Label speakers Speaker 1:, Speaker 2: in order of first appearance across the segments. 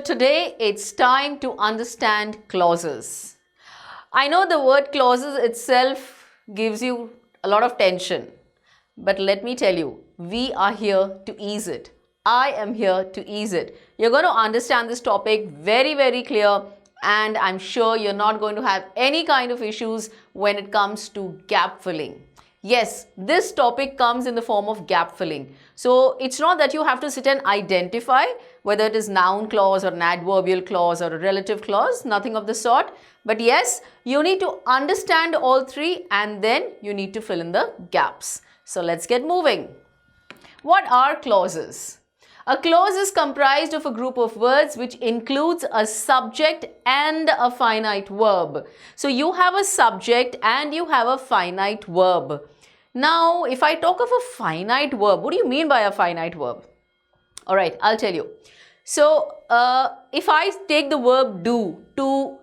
Speaker 1: today it's time to understand clauses. I know the word clauses itself gives you a lot of tension, but let me tell you, we are here to ease it. I am here to ease it. You're going to understand this topic very clear, and I'm sure you're not going to have any kind of issues when it comes to gap filling. Yes, this topic comes in the form of gap filling. So it's not that you have to sit and identify whether it is noun clause or an adverbial clause or a relative clause, nothing of the sort. But yes, you need to understand all three and then you need to fill in the gaps. So let's get moving. What are clauses? A clause is comprised of a group of words which includes a subject and a finite verb. So you have a subject and you have a finite verb. Now, if I talk of a finite verb, what do you mean by a finite verb? Alright, I'll tell you. So, if I take the verb do, to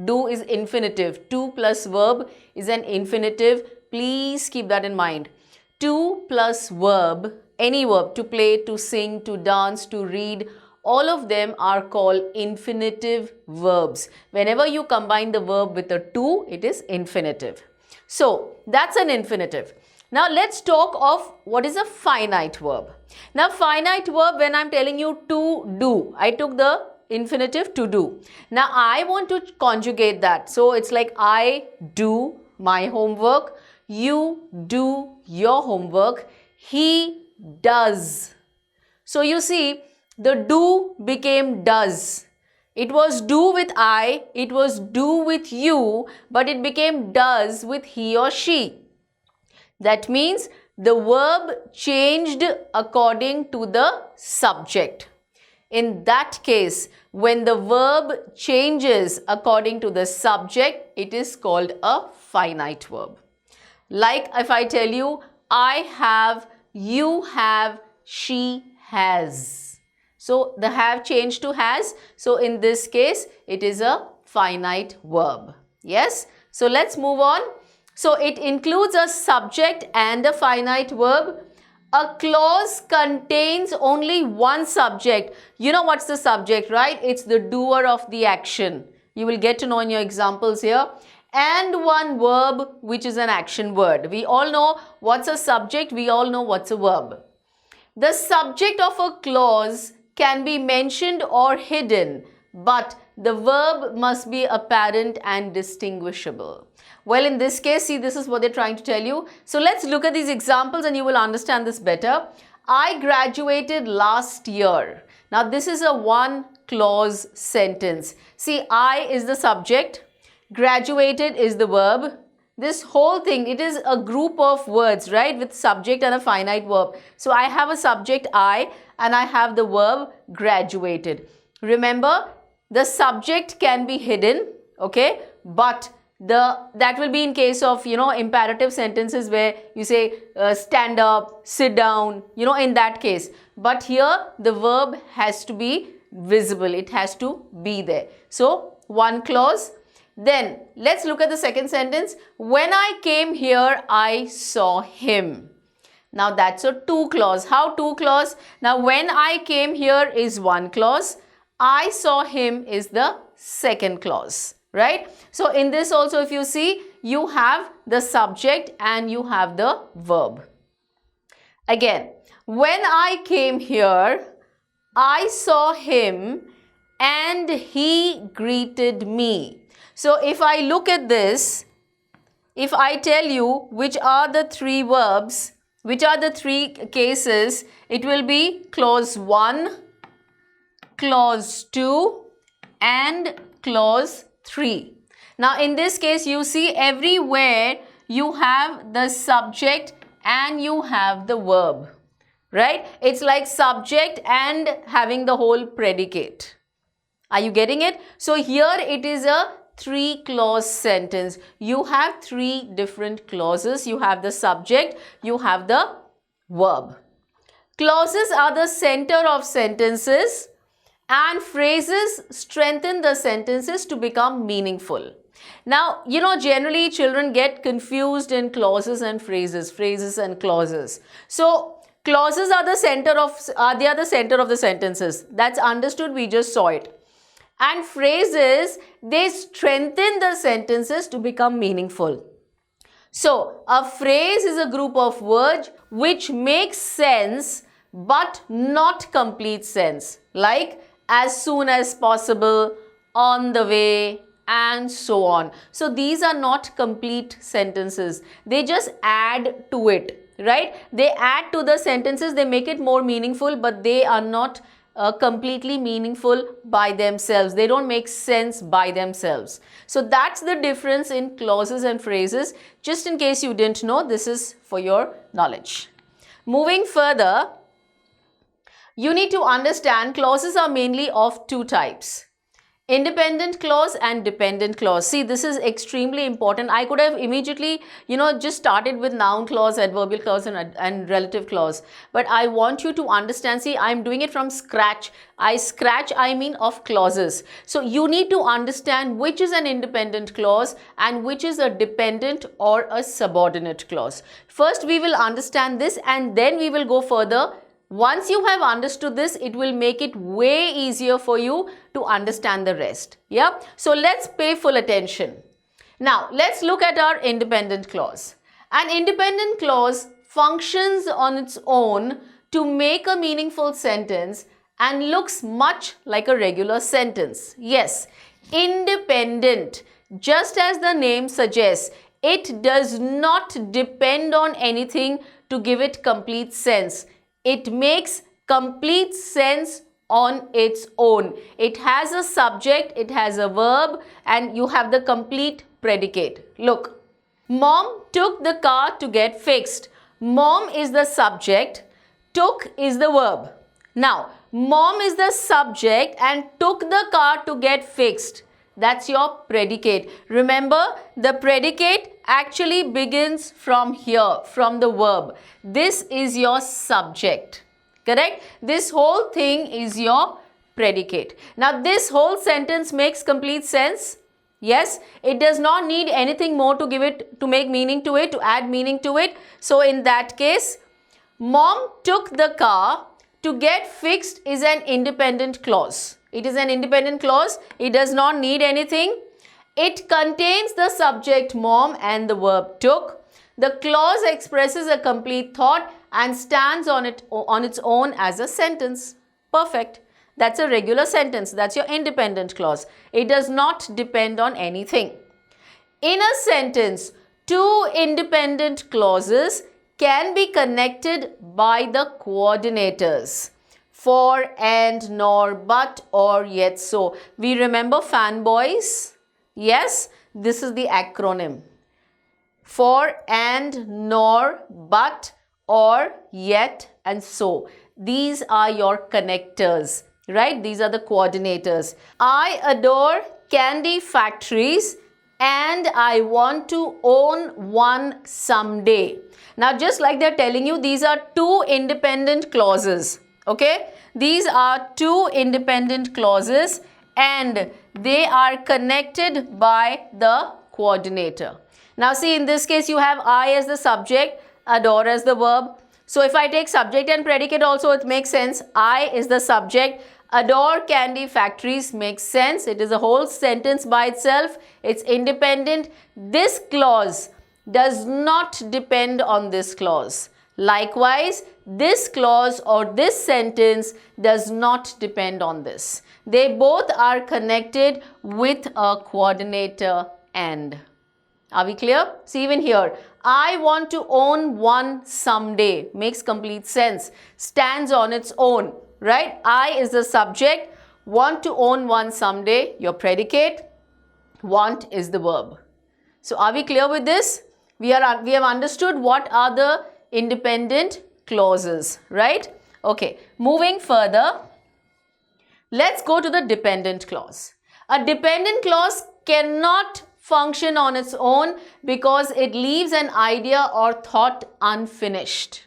Speaker 1: do is infinitive. To plus verb is an infinitive. Please keep that in mind. To plus verb, any verb, to play, to sing, to dance, to read, all of them are called infinitive verbs. Whenever you combine the verb with a to, it is infinitive. So, that's an infinitive. Now, let's talk of what is a finite verb. Now, finite verb, when I'm telling you to do, I took the infinitive to do. Now, I want to conjugate that. So, it's like I do my homework, you do your homework, he does. So, you see, the do became does. It was do with I, it was do with you, but it became does with he or she. That means the verb changed according to the subject. In that case, when the verb changes according to the subject, it is called a finite verb. Like if I tell you, I have, you have, she has. So, the have changed to has. So, in this case, it is a finite verb. Yes? So, let's move on. So, it includes a subject and a finite verb. A clause contains only one subject. You know what's the subject, right? It's the doer of the action. You will get to know in your examples here. And one verb, which is an action word. We all know what's a subject. We all know what's a verb. The subject of a clause can be mentioned or hidden, but the verb must be apparent and distinguishable. Well, in this case, see, this is what they're trying to tell you. So let's look at these examples and you will understand this better. I graduated last year. Now, this is a one clause sentence. See, I is the subject, graduated is the verb. This whole thing, it is a group of words, right, with subject and a finite verb. So, I have a subject I and I have the verb graduated. Remember, the subject can be hidden, okay, but that will be in case of, imperative sentences where you say stand up, sit down, in that case. But here, the verb has to be visible. It has to be there. So, one clause. Then, let's look at the second sentence. When I came here, I saw him. Now, that's a two clause. How two clause? Now, when I came here is one clause. I saw him is the second clause, right? So, in this also, if you see, you have the subject and you have the verb. Again, when I came here, I saw him and he greeted me. So, if I look at this, if I tell you which are the three verbs, which are the three cases, it will be clause 1, clause 2 and clause 3. Now, in this case, you see everywhere you have the subject and you have the verb, right? It's like subject and having the whole predicate. Are you getting it? So, here it is a three clause sentence. You have three different clauses. You have the subject, you have the verb. Clauses are the center of sentences and phrases strengthen the sentences to become meaningful. Now, generally children get confused in clauses and phrases and clauses. So, Clauses are the center of they are the center of the sentences. That's understood, we just saw it. And phrases, they strengthen the sentences to become meaningful. So, a phrase is a group of words which makes sense but not complete sense, like as soon as possible, on the way, and so on. So, these are not complete sentences. They just add to it, right? They add to the sentences, they make it more meaningful, but they are not completely meaningful by themselves. They don't make sense by themselves. So that's the difference in clauses and phrases. Just in case you didn't know, this is for your knowledge. Moving further, you need to understand clauses are mainly of two types. Independent clause and dependent clause. See, this is extremely important. I could have immediately, just started with noun clause, adverbial clause and relative clause. But I want you to understand, see, I'm doing it from scratch. I mean of clauses. So you need to understand which is an independent clause and which is a dependent or a subordinate clause. First, we will understand this and then we will go further. Once you have understood this, it will make it way easier for you to understand the rest. Yeah. So let's pay full attention. Now, let's look at our independent clause. An independent clause functions on its own to make a meaningful sentence and looks much like a regular sentence. Yes, independent, just as the name suggests, it does not depend on anything to give it complete sense. It makes complete sense on its own. It has a subject, it has a verb, and you have the complete predicate. Look, Mom took the car to get fixed. Mom is the subject, took is the verb. Now, Mom is the subject and took the car to get fixed. That's your predicate. Remember, the predicate actually begins from here, from the verb. This is your subject, correct? This whole thing is your predicate. Now, this whole sentence makes complete sense. Yes, it does not need anything more to make meaning to it, to add meaning to it. So, in that case, Mom took the car to get fixed is an independent clause. It is an independent clause. It does not need anything. It contains the subject mom and the verb took. The clause expresses a complete thought and stands on its own as a sentence. Perfect. That's a regular sentence. That's your independent clause. It does not depend on anything. In a sentence, two independent clauses can be connected by the coordinators. For, and, nor, but, or, yet, so. We remember fanboys? Yes, this is the acronym. For, and, nor, but, or, yet, and so. These are your connectors, right? These are the coordinators. I adore candy factories and I want to own one someday. Now, just like they're telling you, these are two independent clauses. Okay, these are two independent clauses and they are connected by the coordinator. Now see, in this case you have I as the subject, adore as the verb. So if I take subject and predicate also, it makes sense. I is the subject, adore candy factories makes sense. It is a whole sentence by itself. It's independent. This clause does not depend on this clause. Likewise, this clause or this sentence does not depend on this. They both are connected with a coordinator and. Are we clear? See, even here, I want to own one someday makes complete sense. Stands on its own, right? I is the subject. Want to own one someday, your predicate. Want is the verb. So, are we clear with this? We have understood what are the independent clauses, right? Okay, moving further, let's go to the dependent clause. A dependent clause cannot function on its own because it leaves an idea or thought unfinished.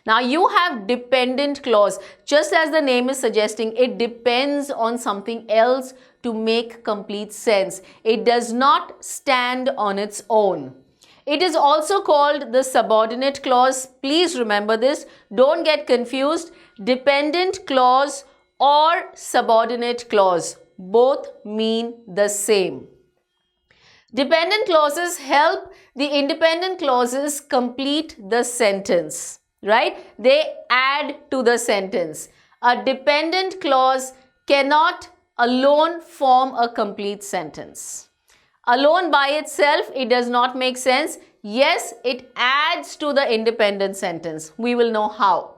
Speaker 1: Now you have dependent clause, just as the name is suggesting, it depends on something else to make complete sense. It does not stand on its own. It is also called the subordinate clause. Please remember this. Don't get confused. Dependent clause or subordinate clause, both mean the same. Dependent clauses help the independent clauses complete the sentence, right? They add to the sentence. A dependent clause cannot alone form a complete sentence. Alone by itself, it does not make sense. Yes, it adds to the independent sentence. We will know how.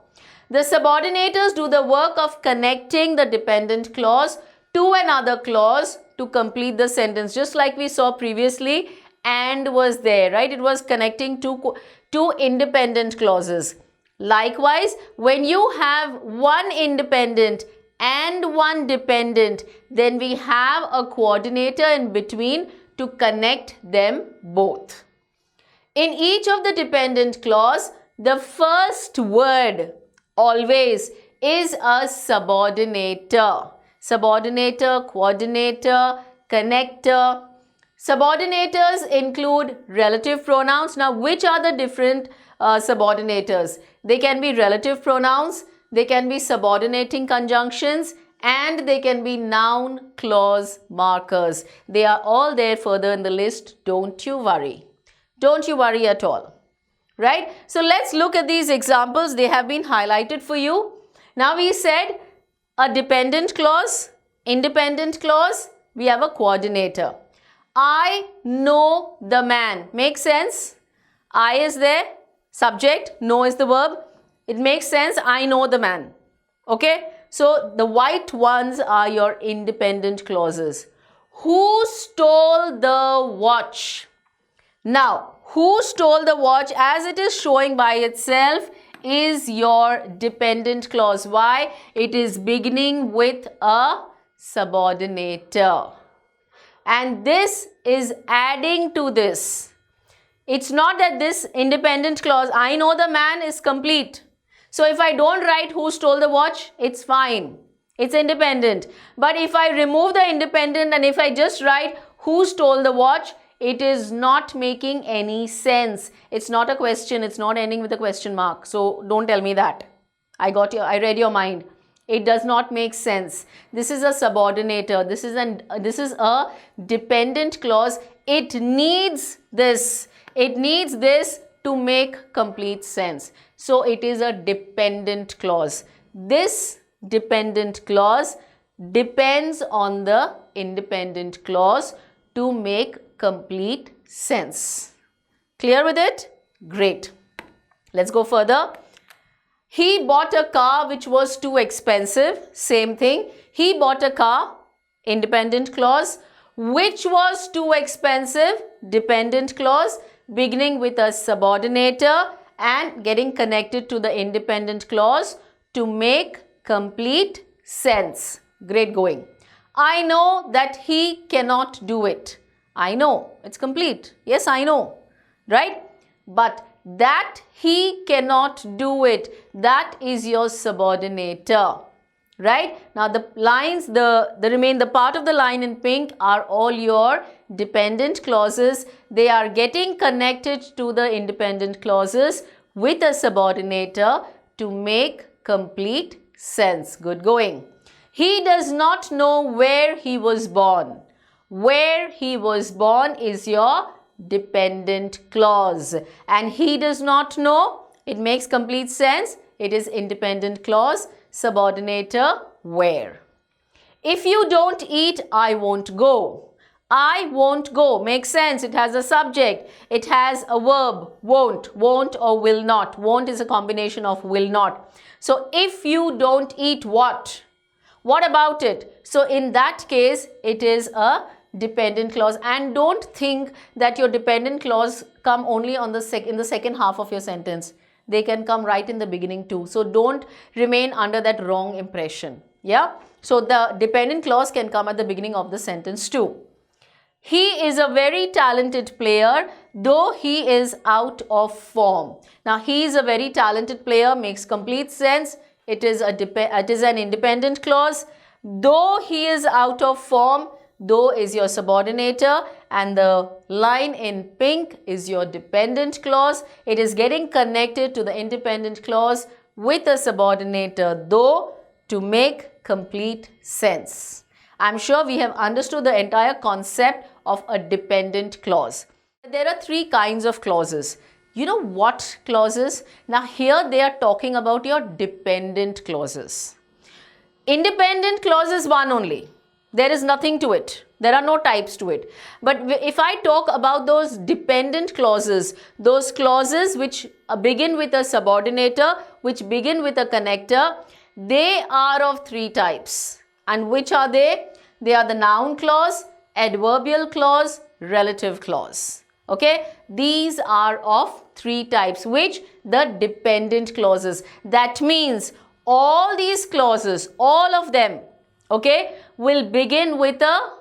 Speaker 1: The subordinators do the work of connecting the dependent clause to another clause to complete the sentence. Just like we saw previously, and was there, right? It was connecting two independent clauses. Likewise, when you have one independent and one dependent, then we have a coordinator in between to connect them both. In each of the dependent clause, the first word always is a subordinator. Subordinator, coordinator, connector. Subordinators include relative pronouns. Now, which are the different subordinators? They can be relative pronouns, they can be subordinating conjunctions, and they can be noun clause markers. They are all there further in the list. Don't you worry. Don't you worry at all. Right? So let's look at these examples. They have been highlighted for you. Now we said a dependent clause, independent clause, we have a coordinator. I know the man. Makes sense? I is there, subject, know is the verb. It makes sense. I know the man. Okay? So the white ones are your independent clauses. Who stole the watch? Now, who stole the watch, as it is showing by itself, is your dependent clause. Why? It is beginning with a subordinator. And this is adding to this. It's not that this independent clause, I know the man, is complete. So if I don't write who stole the watch, it's fine. It's independent. But if I remove the independent and if I just write who stole the watch, it is not making any sense. It's not a question. It's not ending with a question mark. So don't tell me that. I read your mind. It does not make sense. This is a subordinator. This is a dependent clause. It needs this. It needs this to make complete sense. So it is a dependent clause. This dependent clause depends on the independent clause to make complete sense. Clear with it? Great. Let's go further. He bought a car which was too expensive. Same thing. He bought a car, independent clause, which was too expensive, dependent clause, beginning with a subordinator and getting connected to the independent clause to make complete sense. Great going. I know that he cannot do it. I know. It's complete. Yes, I know. Right? But that he cannot do it, that is your subordinator. Right? Now the lines, the part of the line in pink are all your dependent clauses. They are getting connected to the independent clauses with a subordinator to make complete sense. Good going. He does not know where he was born. Where he was born is your dependent clause. And he does not know, it makes complete sense. It is independent clause, subordinator, where. If you don't eat, I won't go. I won't go. Makes sense. It has a subject. It has a verb. Won't or will not. Won't is a combination of will not. So if you don't eat what? What about it? So in that case, it is a dependent clause. And don't think that your dependent clause come only on in the second half of your sentence. They can come right in the beginning too. So don't remain under that wrong impression. Yeah. So the dependent clause can come at the beginning of the sentence too. He is a very talented player, though he is out of form. Now, he is a very talented player, makes complete sense. It is an independent clause. Though he is out of form, though is your subordinator, and the line in pink is your dependent clause. It is getting connected to the independent clause with a subordinator though to make complete sense. I'm sure we have understood the entire concept of a dependent clause. There are three kinds of clauses. You know what clauses? Now here they are talking about your dependent clauses. Independent clause is one only. There is nothing to it. There are no types to it. But if I talk about those dependent clauses, those clauses which begin with a subordinator, which begin with a connector, they are of three types. And which are they? They are the noun clause, adverbial clause, relative clause. Okay, these are of three types, which the dependent clauses. That means all these clauses, all of them, okay, will begin with a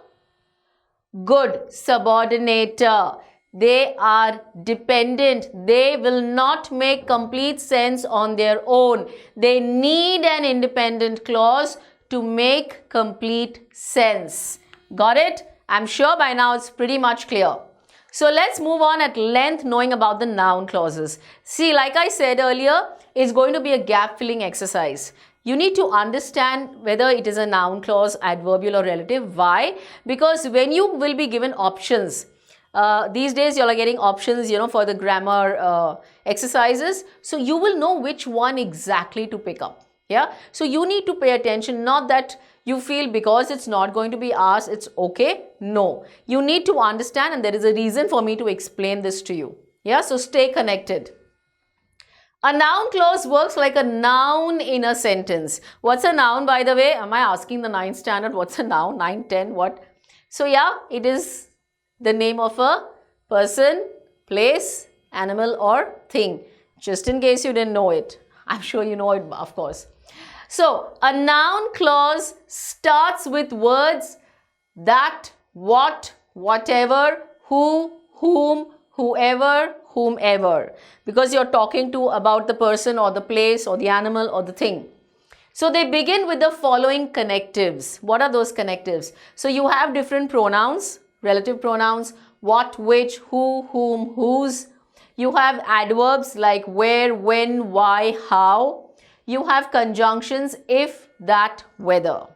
Speaker 1: good subordinator. They are dependent. They will not make complete sense on their own. They need an independent clause to make complete sense. Got it? I'm sure by now it's pretty much clear. So let's move on at length knowing about the noun clauses. See, like I said earlier, it's going to be a gap filling exercise. You need to understand whether it is a noun clause, adverbial or relative. Why? Because when you will be given options, these days you are getting options, for the grammar exercises. So you will know which one exactly to pick up. Yeah. So you need to pay attention, not that you feel because it's not going to be asked, it's okay. No, you need to understand, and there is a reason for me to explain this to you. Yeah. So stay connected. A noun clause works like a noun in a sentence. What's a noun, by the way? Am I asking the 9th standard? What's a noun? 9, 10, what? So yeah, it is the name of a person, place, animal or thing. Just in case you didn't know it. I'm sure you know it, of course. So, a noun clause starts with words that, what, whatever, who, whom, whoever, whomever. Because you're talking about the person or the place or the animal or the thing. So, they begin with the following connectives. What are those connectives? So, you have different pronouns, relative pronouns, what, which, who, whom, whose. You have adverbs like where, when, why, how. You have conjunctions if, that, whether,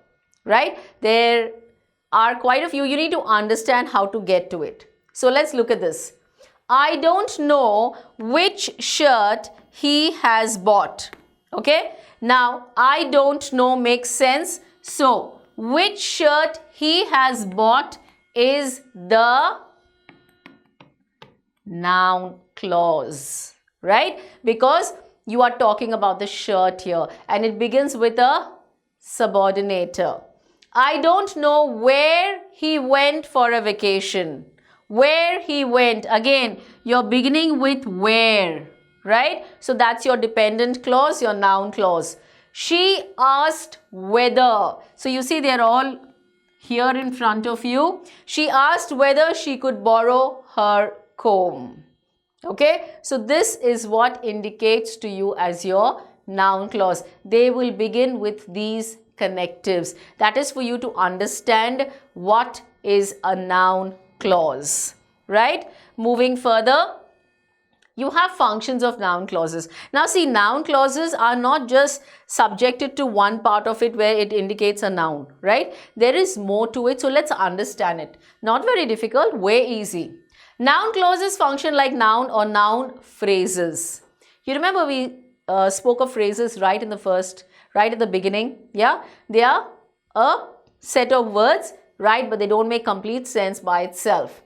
Speaker 1: right? There are quite a few. You need to understand how to get to it. So let's look at this. I don't know which shirt he has bought. Okay. Now, I don't know makes sense. So, which shirt he has bought is the noun clause, right? Because you are talking about the shirt here and it begins with a subordinator. I don't know where he went for a vacation. Where he went, again, you're beginning with where, right? So that's your dependent clause, your noun clause. She asked whether. So you see they're all here in front of you. She asked whether she could borrow her comb. Okay, so this is what indicates to you as your noun clause. They will begin with these connectives. That is for you to understand what is a noun clause, right? Moving further, you have functions of noun clauses. Now see, noun clauses are not just subjected to one part of it where it indicates a noun, right? There is more to it, so let's understand it. Not very difficult, way easy. Noun clauses function like noun or noun phrases. You remember we spoke of phrases right at the beginning. Yeah, they are a set of words, right? But they don't make complete sense by itself.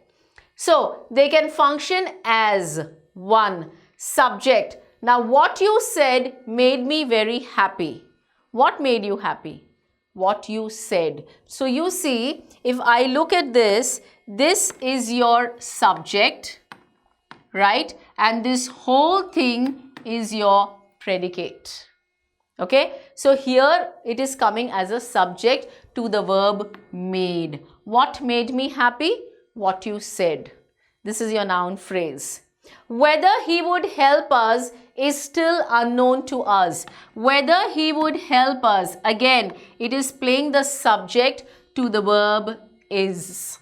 Speaker 1: So they can function as one subject. Now what you said made me very happy. What made you happy? What you said. So you see, if I look at this, this is your subject, right? And this whole thing is your predicate. Okay, so here it is coming as a subject to the verb made. What made me happy? What you said. This is your noun phrase. Whether he would help us is still unknown to us. Whether he would help us, again, it is playing the subject to the verb is.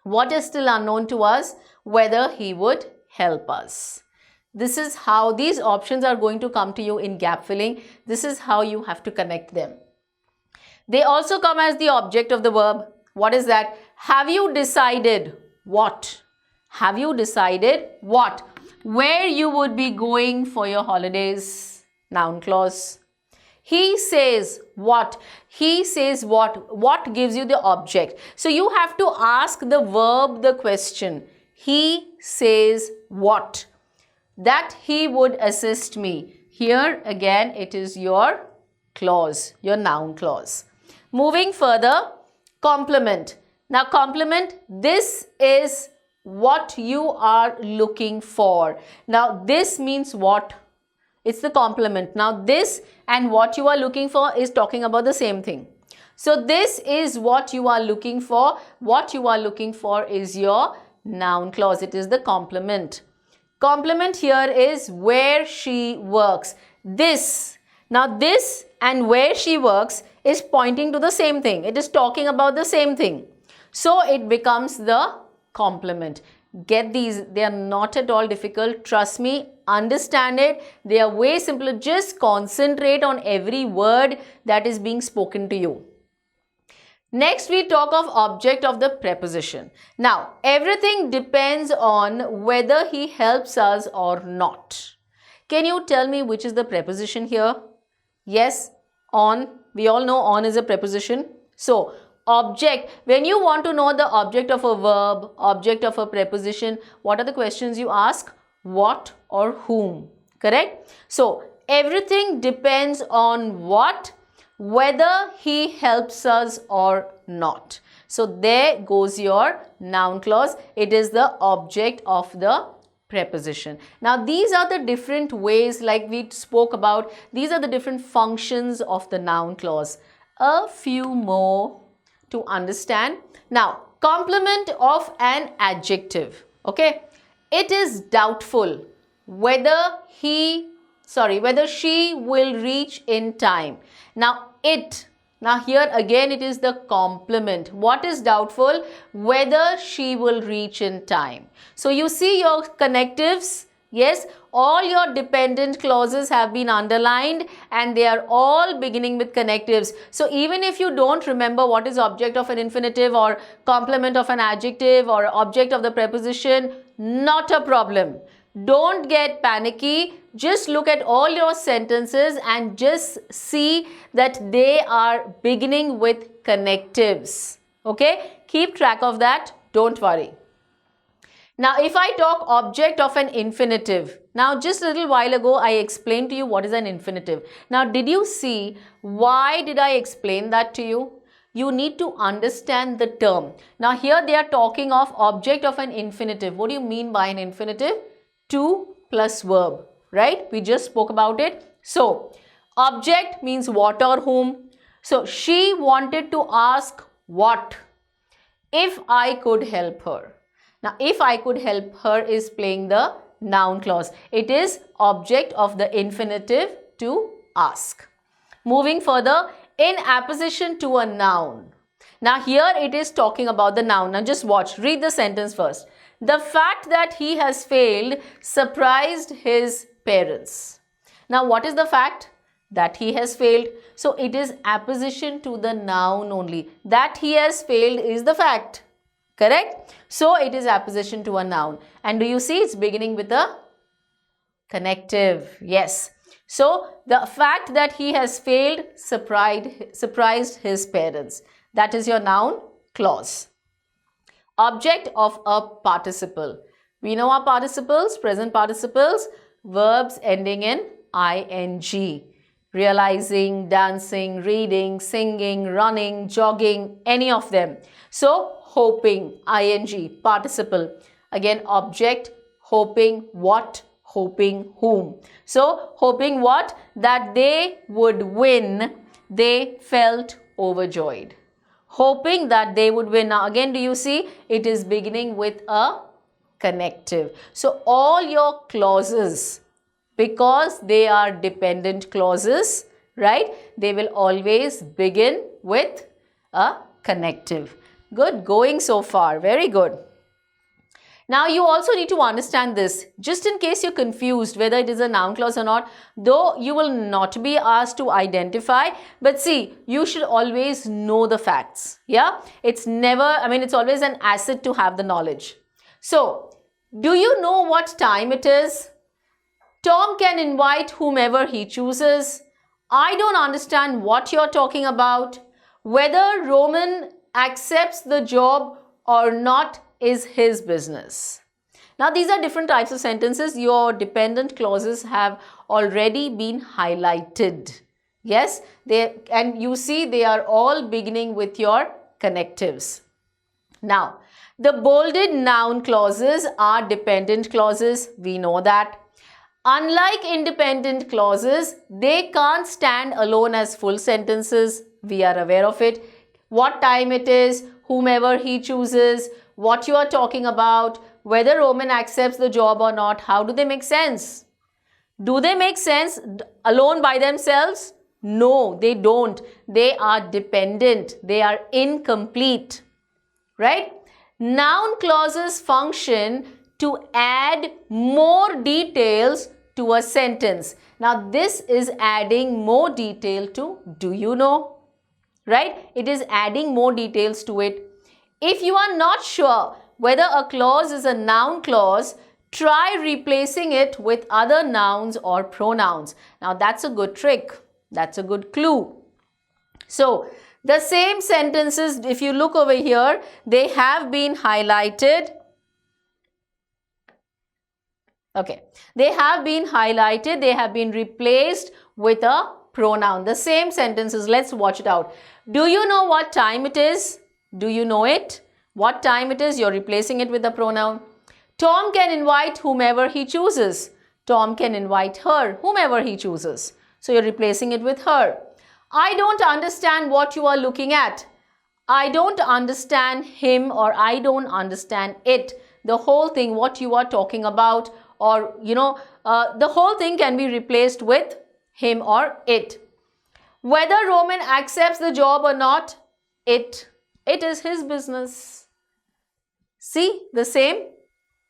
Speaker 1: What is still unknown to us? Whether he would help us. This is how these options are going to come to you in gap filling. This is how you have to connect them. They also come as the object of the verb. What is that? Have you decided what? Have you decided what? Where you would be going for your holidays? Noun clause. He says what? He says what? What gives you the object? So you have to ask the verb the question. He says what? That he would assist me. Here again it is your clause, your noun clause. Moving further, complement. Now complement, this is what you are looking for. Now this means what? It's the complement. Now this and what you are looking for is talking about the same thing. So this is what you are looking for. What you are looking for is your noun clause. It is the complement. Complement here is where she works. This. Now this and where she works is pointing to the same thing. It is talking about the same thing. So it becomes the complement. Get these. They are not at all difficult. Trust me. Understand it. They are way simpler. Just concentrate on every word that is being spoken to you. Next, we talk of object of the preposition. Now, everything depends on whether he helps us or not. Can you tell me which is the preposition here? Yes, on. We all know on is a preposition. So, object. When you want to know the object of a verb, object of a preposition, what are the questions you ask? What or whom? Correct? So, everything depends on what? Whether he helps us or not. So there goes your noun clause. It is the object of the preposition. Now these are the different ways, like we spoke about, these are the different functions of the noun clause. A few more to understand. Now, complement of an adjective. Okay, it is doubtful whether whether she will reach in time. Now here again it is the complement. What is doubtful? Whether she will reach in time. So you see your connectives. Yes, all your dependent clauses have been underlined and they are all beginning with connectives. So even if you don't remember what is object of an infinitive or complement of an adjective or object of the preposition, not a problem. Don't get panicky. Just look at all your sentences and just see that they are beginning with connectives. Okay? Keep track of that. Don't worry. Now, if I talk object of an infinitive. Now, just a little while ago, I explained to you what is an infinitive. Now, did you see why did I explain that to you? You need to understand the term. Now, here they are talking of object of an infinitive. What do you mean by an infinitive? To plus verb, right? We just spoke about it. So, object means what or whom. So, she wanted to ask what? If I could help her. Now, if I could help her is playing the noun clause. It is object of the infinitive to ask. Moving further, in apposition to a noun. Now, here it is talking about the noun. Now, just watch. Read the sentence first. The fact that he has failed surprised his parents. Now, what is the fact? That he has failed. So, it is apposition to the noun only. That he has failed is the fact. Correct? So, it is apposition to a noun. And do you see it's beginning with a connective? Yes. So, the fact that he has failed surprised his parents. That is your noun clause. Object of a participle. We know our participles, present participles, verbs ending in ing. Realizing, dancing, reading, singing, running, jogging, any of them. So, hoping, ing, participle. Again, object, hoping what? Hoping whom? So, hoping what? That they would win, they felt overjoyed. Hoping that they would win. Now again, do you see? It is beginning with a connective. So all your clauses, because they are dependent clauses, right? They will always begin with a connective. Good going so far. Very good. Now you also need to understand this, just in case you're confused whether it is a noun clause or not, though you will not be asked to identify, but see, you should always know the facts. Yeah, it's never, it's always an asset to have the knowledge. So, do you know what time it is? Tom can invite whomever he chooses. I don't understand what you're talking about. Whether Roman accepts the job or not is his business. Now these are different types of sentences. Your dependent clauses have already been highlighted. Yes, and you see they are all beginning with your connectives. Now, the bolded noun clauses are dependent clauses. We know that. Unlike independent clauses, they can't stand alone as full sentences. We are aware of it. What time it is, whomever he chooses, what you are talking about, whether Roman accepts the job or not, how do they make sense? Do they make sense alone by themselves? No, they don't. They are dependent. They are incomplete. Right? Noun clauses function to add more details to a sentence. Now this is adding more detail to do you know? Right? It is adding more details to it. If you are not sure whether a clause is a noun clause, try replacing it with other nouns or pronouns. Now that's a good trick. That's a good clue. So the same sentences, if you look over here, they have been highlighted. Okay, they have been highlighted. They have been replaced with a pronoun. The same sentences. Let's watch it out. Do you know what time it is? Do you know it? What time it is? You're replacing it with a pronoun. Tom can invite whomever he chooses. Tom can invite her, whomever he chooses. So you're replacing it with her. I don't understand what you are looking at. I don't understand him, or I don't understand it. The whole thing, what you are talking about, or the whole thing can be replaced with him or it. Whether Roman accepts the job or not, it is his business. See, the same,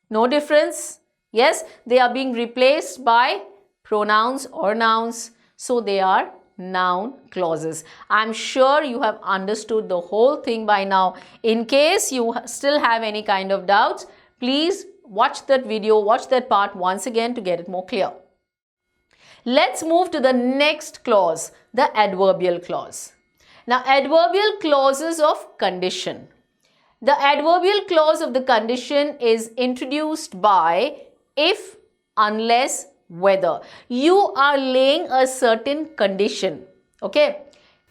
Speaker 1: no difference. Yes, they are being replaced by pronouns or nouns. So they are noun clauses. I'm sure you have understood the whole thing by now. In case you still have any kind of doubts, please watch that video, watch that part once again to get it more clear. Let's move to the next clause, the adverbial clause. Now, adverbial clauses of condition. The adverbial clause of the condition is introduced by if, unless, whether. You are laying a certain condition. Okay.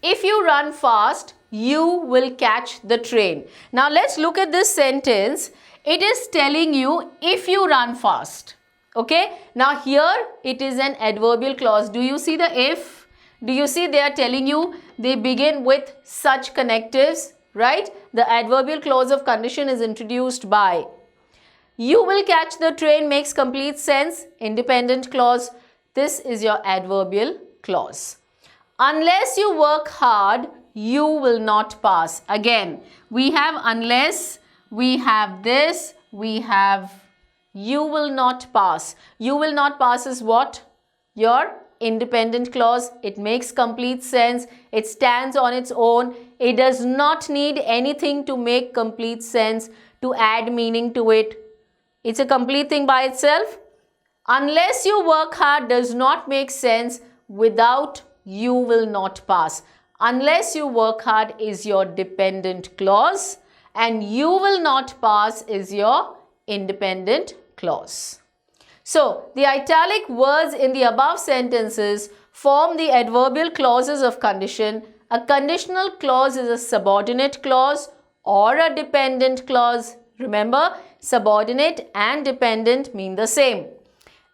Speaker 1: If you run fast, you will catch the train. Now, let's look at this sentence. It is telling you if you run fast. Okay. Now, here it is an adverbial clause. Do you see the if? Do you see they are telling you they begin with such connectives, right? The adverbial clause of condition is introduced by. You will catch the train makes complete sense. Independent clause. This is your adverbial clause. Unless you work hard, you will not pass. Again, we have unless, we have this, we have you will not pass. You will not pass is what? Your independent clause. It makes complete sense. It stands on its own. It does not need anything to make complete sense, to add meaning to it. It's a complete thing by itself. Unless you work hard does not make sense. Without you will not pass. Unless you work hard is your dependent clause, and you will not pass is your independent clause. So, the italic words in the above sentences form the adverbial clauses of condition. A conditional clause is a subordinate clause or a dependent clause. Remember, subordinate and dependent mean the same,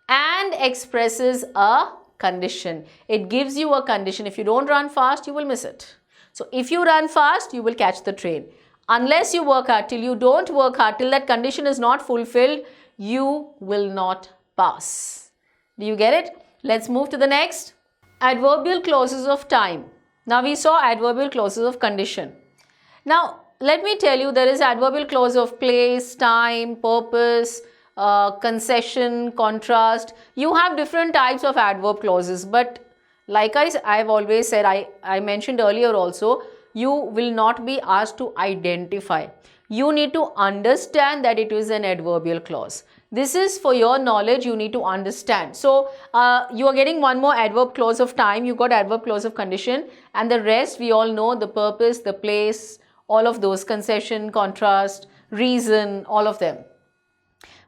Speaker 1: and expresses a condition. It gives you a condition. If you don't run fast, you will miss it. So, if you run fast, you will catch the train. Unless you work hard, till you don't work hard, till that condition is not fulfilled, you will not pass. Do you get it? Let's move to the next. Adverbial clauses of time. Now, we saw adverbial clauses of condition. Now, let me tell you, there is adverbial clause of place, time, purpose, concession, contrast. You have different types of adverb clauses, but like I've always said, I mentioned earlier also, you will not be asked to identify. You need to understand that it is an adverbial clause. This is for your knowledge, you need to understand. So, you are getting one more adverb clause of time, you got adverb clause of condition, and the rest we all know, the purpose, the place, all of those, concession, contrast, reason, all of them.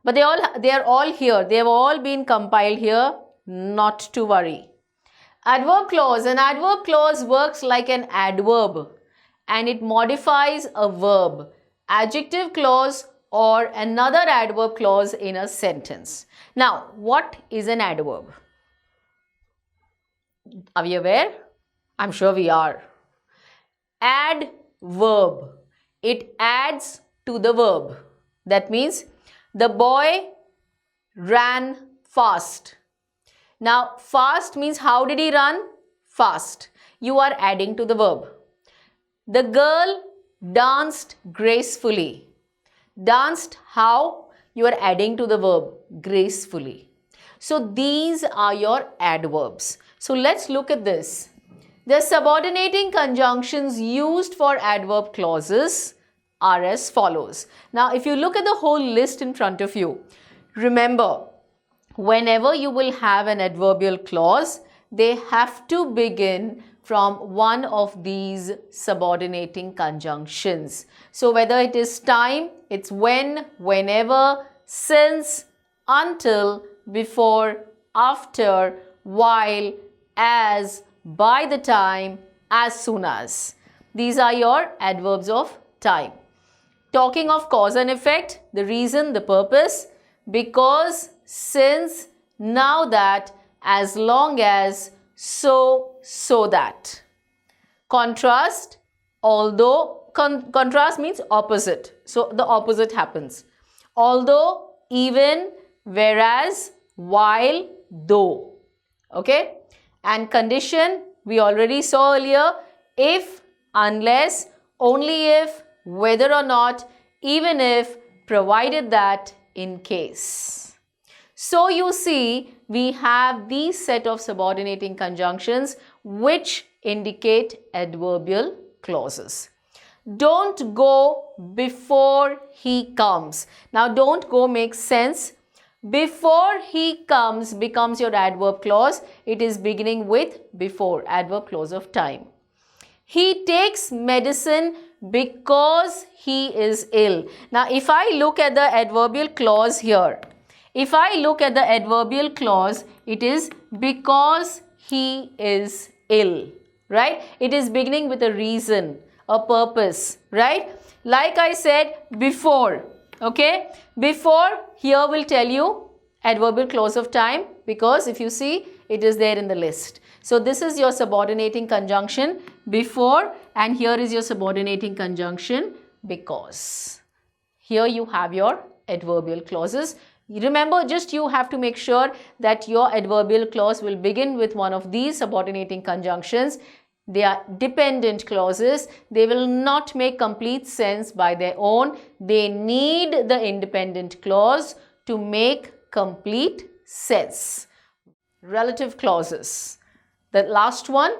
Speaker 1: But they are all here. They have all been compiled here, not to worry. Adverb clause. An adverb clause works like an adverb and it modifies a verb, adjective clause or another adverb clause in a sentence. Now, what is an adverb? Are we aware? I'm sure we are. Adverb. It adds to the verb. That means the boy ran fast. Now, fast means how did he run? Fast. You are adding to the verb. The girl danced gracefully. Danced how? You are adding to the verb gracefully. So, these are your adverbs. So, let's look at this. The subordinating conjunctions used for adverb clauses are as follows. Now, if you look at the whole list in front of you, remember, whenever you will have an adverbial clause, they have to begin from one of these subordinating conjunctions. So, whether it is time, it's when, whenever, since, until, before, after, while, as, by the time, as soon as. These are your adverbs of time. Talking of cause and effect, the reason, the purpose, because, since, now that, as long as, so, so that. Contrast, although, contrast means opposite. So, the opposite happens. Although, even, whereas, while, though. Okay? And condition, we already saw earlier, if, unless, only if, whether or not, even if, provided that, in case. So you see, we have these set of subordinating conjunctions which indicate adverbial clauses. Don't go before he comes. Now don't go makes sense. Before he comes becomes your adverb clause. It is beginning with before, adverb clause of time. He takes medicine because he is ill. Now, if I look at the adverbial clause here, if I look at the adverbial clause, it is because he is ill, right? It is beginning with a reason, a purpose, right? Like I said before, okay? Before here will tell you adverbial clause of time because if you see, it is there in the list. So, this is your subordinating conjunction before and here is your subordinating conjunction because. Here you have your adverbial clauses. Remember, just you have to make sure that your adverbial clause will begin with one of these subordinating conjunctions. They are dependent clauses. They will not make complete sense by their own. They need the independent clause to make complete sense. Relative clauses. The last one,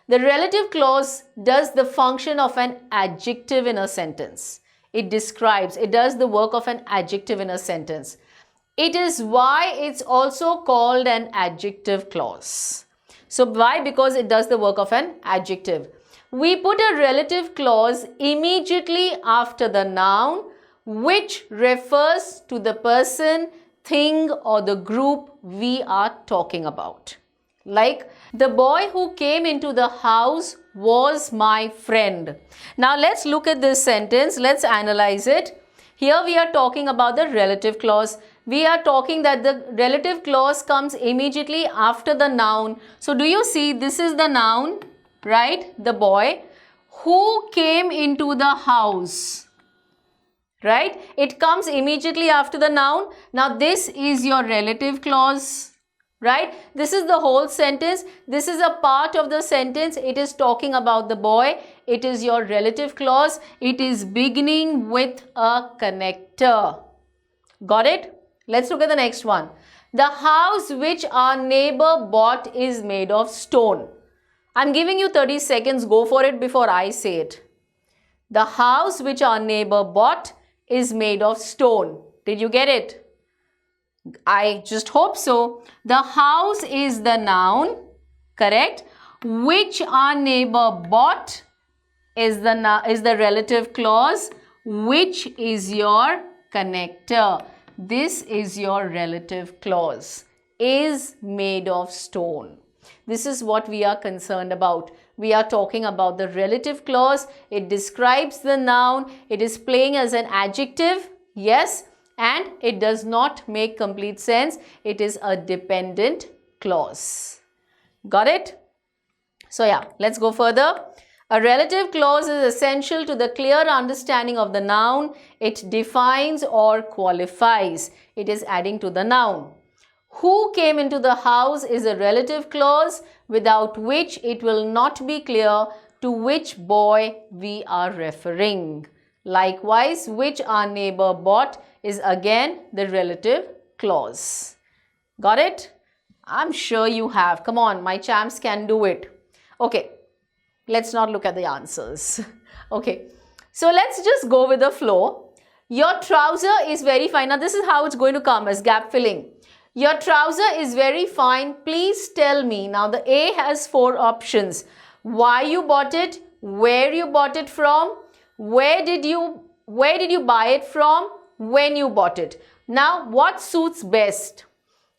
Speaker 1: the relative clause does the function of an adjective in a sentence. It describes, it does the work of an adjective in a sentence. It is why it's also called an adjective clause. So why? Because it does the work of an adjective. We put a relative clause immediately after the noun which refers to the person, thing or the group we are talking about. Like, the boy who came into the house was my friend. Now let's look at this sentence. Let's analyze it. Here we are talking about the relative clause. We are talking that the relative clause comes immediately after the noun. So do you see, this is the noun, right? The boy who came into the house, right? It comes immediately after the noun. Now this is your relative clause. right? This is the whole sentence. This is a part of the sentence. It is talking about the boy. It is your relative clause. It is beginning with a connector. Got it? Let's look at the next one. The house which our neighbor bought is made of stone. I'm giving you 30 seconds. Go for it before I say it. The house which our neighbor bought is made of stone. Did you get it? I just hope so. The house is the noun, correct? Which our neighbor bought is the relative clause, which is your connector. This is your relative clause. Is made of stone. This is what we are concerned about. We are talking about the relative clause. It describes the noun. It is playing as an adjective. Yes. And it does not make complete sense. It is a dependent clause. Got it? So yeah, let's go further. A relative clause is essential to the clear understanding of the noun. It defines or qualifies. It is adding to the noun. Who came into the house is a relative clause without which it will not be clear to which boy we are referring. Likewise, which our neighbor bought is again the relative clause. Got it? I'm sure you have. Come on, my champs can do it. Okay, let's not look at the answers. Okay, so let's just go with the flow. Your trouser is very fine. Now, this is how it's going to come as gap filling. Your trouser is very fine. Please tell me. Now, the A has 4 options. Why you bought it, where you bought it from, where did you buy it from, when you bought it. Now, what suits best?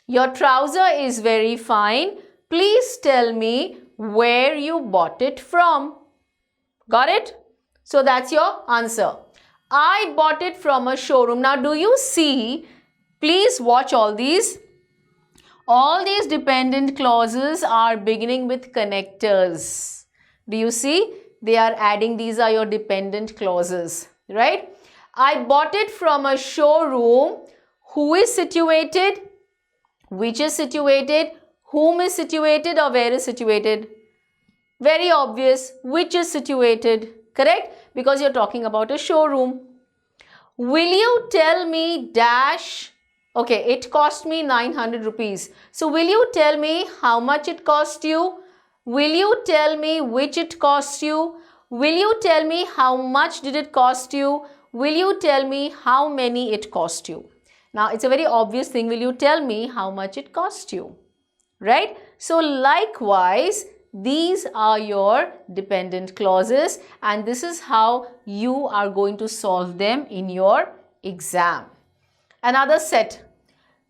Speaker 1: Your trouser is very fine. Please tell me where you bought it from. Got it? So that's your answer. I bought it from a showroom. Now, do you see? Please watch all these. All these dependent clauses are beginning with connectors. Do you see? They are adding, these are your dependent clauses, right? I bought it from a showroom. Who is situated? Which is situated? Whom is situated or where is situated? Very obvious. Which is situated, correct? Because you're talking about a showroom. Will you tell me dash? Okay, it cost me 900 rupees. So will you tell me how much it cost you? Will you tell me which it cost you? Will you tell me how much did it cost you? Will you tell me how many it cost you? Now, it's a very obvious thing. Will you tell me how much it cost you? Right? So, likewise, these are your dependent clauses and this is how you are going to solve them in your exam. Another set.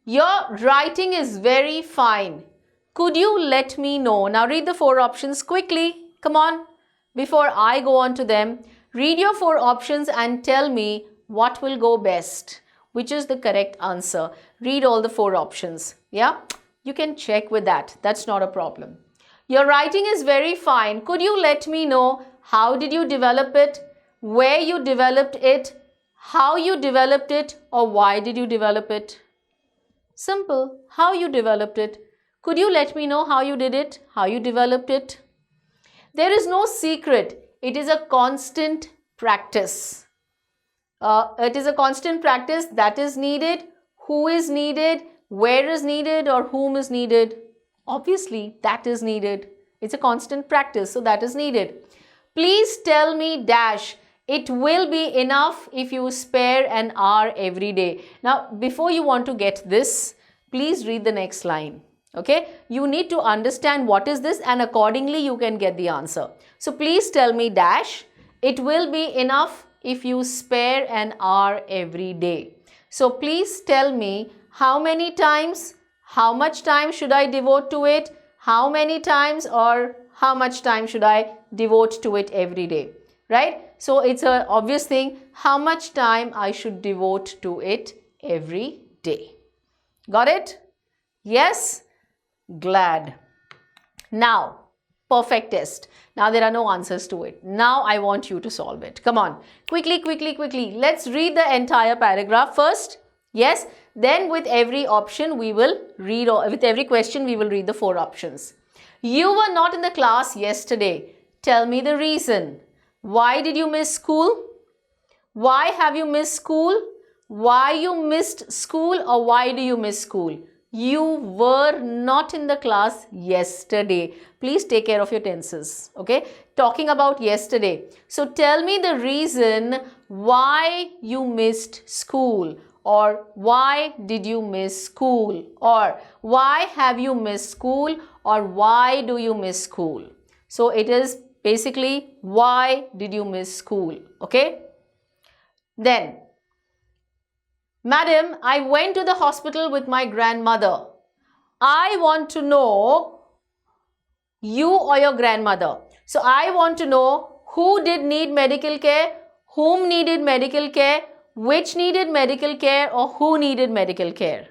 Speaker 1: Your writing is very fine. Could you let me know? Now, read the 4 options quickly. Come on. Before I go on to them, read your 4 options and tell me what will go best. Which is the correct answer. Read all the 4 options. Yeah, you can check with that. That's not a problem. Your writing is very fine. Could you let me know how did you develop it, where you developed it, how you developed it, or why did you develop it? Simple. How you developed it. Could you let me know how you did it, how you developed it? There is no secret. It is a constant practice. It is a constant practice that is needed. Who is needed? Where is needed? Or whom is needed? Obviously, that is needed. It's a constant practice, so that is needed. Please tell me dash. It will be enough if you spare an hour every day. Now, before you want to get this, please read the next line. Okay, you need to understand what is this and accordingly you can get the answer. So, please tell me dash. It will be enough if you spare an hour every day. So, please tell me how many times, how much time should I devote to it, how many times or how much time should I devote to it every day, right? So, it's an obvious thing, how much time I should devote to it every day. Got it? Yes? Glad. Now, perfect test. Now, there are no answers to it. Now, I want you to solve it. Come on. Quickly, quickly, quickly. Let's read the entire paragraph first Yes, then with every option we will read, or with every question we will read the 4 options. You were not in the class yesterday. Tell me the reason. Why did you miss school? Why have you missed school? Why you missed school, or why do you miss school? You were not in the class yesterday. Please take care of your tenses. Okay, talking about yesterday. So tell me the reason why you missed school, or why did you miss school, or why have you missed school, or why do you miss school. So it is basically why did you miss school. Okay. Then, Madam, I went to the hospital with my grandmother. I want to know you or your grandmother. So, I want to know who did need medical care, whom needed medical care, which needed medical care, or who needed medical care.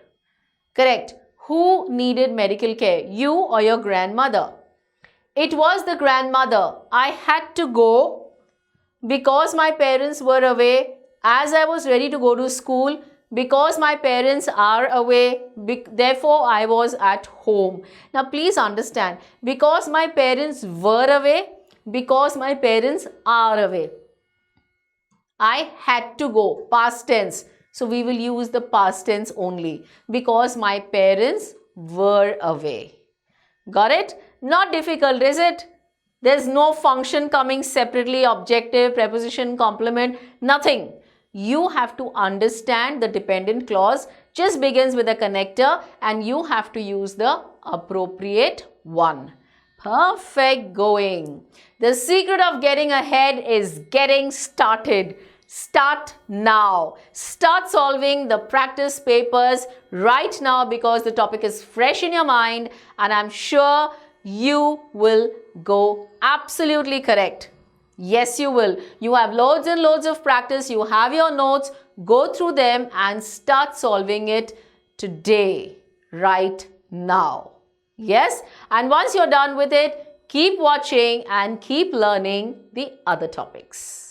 Speaker 1: Correct. Who needed medical care, you or your grandmother? It was the grandmother. I had to go because my parents were away, as I was ready to go to school, because my parents are away, therefore I was at home. Now please understand, because my parents were away, because my parents are away. I had to go, past tense. So we will use the past tense only, because my parents were away. Got it? Not difficult, is it? There's no function coming separately, objective, preposition, complement, nothing. You have to understand the dependent clause just begins with a connector and you have to use the appropriate one. Perfect going. The secret of getting ahead is getting started. Start now. Start solving the practice papers right now because the topic is fresh in your mind and I'm sure you will go absolutely correct. Yes, you will. You have loads and loads of practice. You have your notes. Go through them and start solving it today, right now. Yes? And once you're done with it, keep watching and keep learning the other topics.